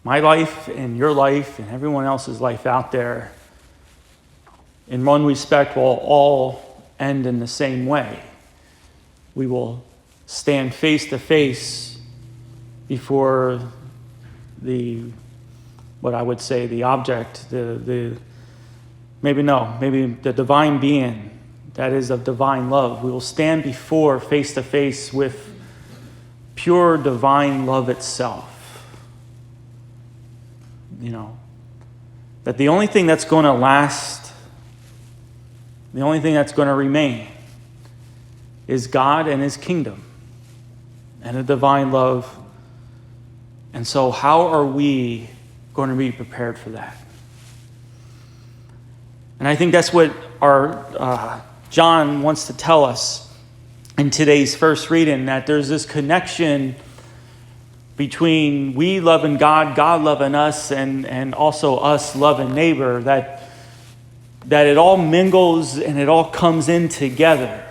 my life and your life and everyone else's life out there, in one respect, will all end in the same way. We will stand face to face before what I would say the object, maybe the divine being that is of divine love. We will stand before face to face with pure divine love itself. That the only thing that's going to last, the only thing that's going to remain is God and his kingdom and a divine love. And so how are we going to be prepared for that? And I think that's what our John wants to tell us in today's first reading, that there's this connection between we loving God, God loving us, and also us loving neighbor, that it all mingles and it all comes in together.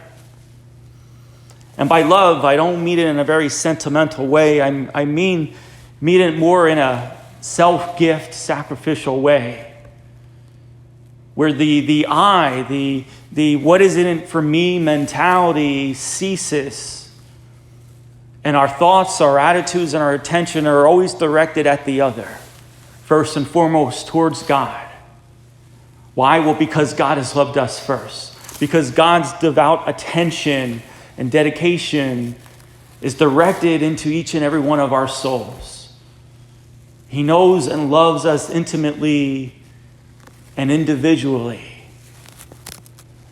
And by love, I don't mean it in a very sentimental way. I mean it more in a self-gift, sacrificial way, where the what is in it for me mentality ceases. And our thoughts, our attitudes, and our attention are always directed at the other, first and foremost towards God. Why? Well, because God has loved us first. Because God's devout attention and dedication is directed into each and every one of our souls. He knows and loves us intimately and individually.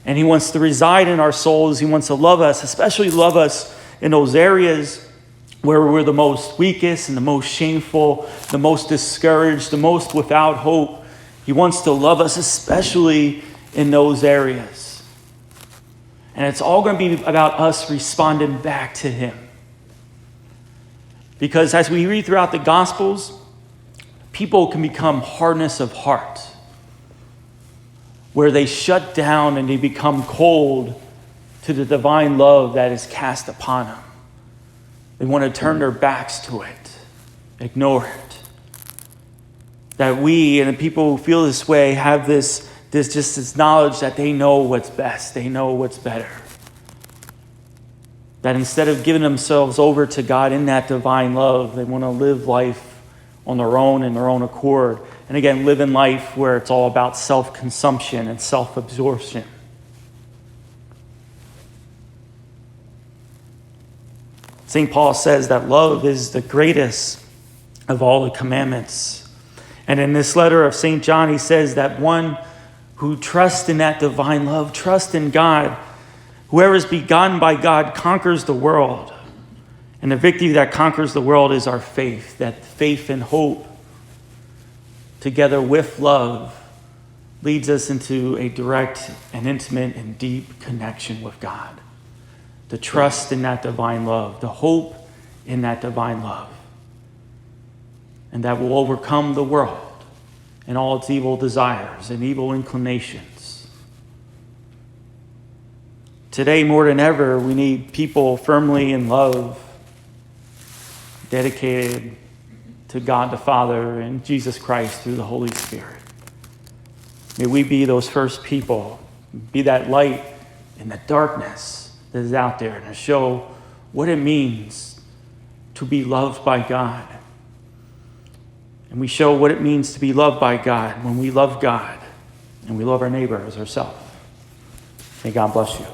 And he wants to reside in our souls. He wants to love us, especially love us in those areas where we're the most weakest and the most shameful, the most discouraged, the most without hope. He wants to love us especially in those areas. And it's all going to be about us responding back to him. Because as we read throughout the Gospels, people can become hardness of heart, where they shut down and they become cold to the divine love that is cast upon them. They want to turn their backs to it, ignore it. That we and the people who feel this way have this knowledge that they know what's best, they know what's better. That instead of giving themselves over to God in that divine love, they want to live life on their own in their own accord. And again, live in life where it's all about self-consumption and self-absorption. St. Paul says that love is the greatest of all the commandments. And in this letter of St. John, he says that one who trusts in that divine love, trusts in God, whoever is begotten by God conquers the world. And the victory that conquers the world is our faith, that faith and hope, together with love, leads us into a direct and intimate and deep connection with God. The trust in that divine love, the hope in that divine love. And that will overcome the world and all its evil desires and evil inclinations. Today, more than ever, we need people firmly in love, dedicated to God the Father and Jesus Christ through the Holy Spirit. May we be those first people, be that light in the darkness that is out there, and to show what it means to be loved by God. And we show what it means to be loved by God when we love God and we love our neighbor as ourselves. May God bless you.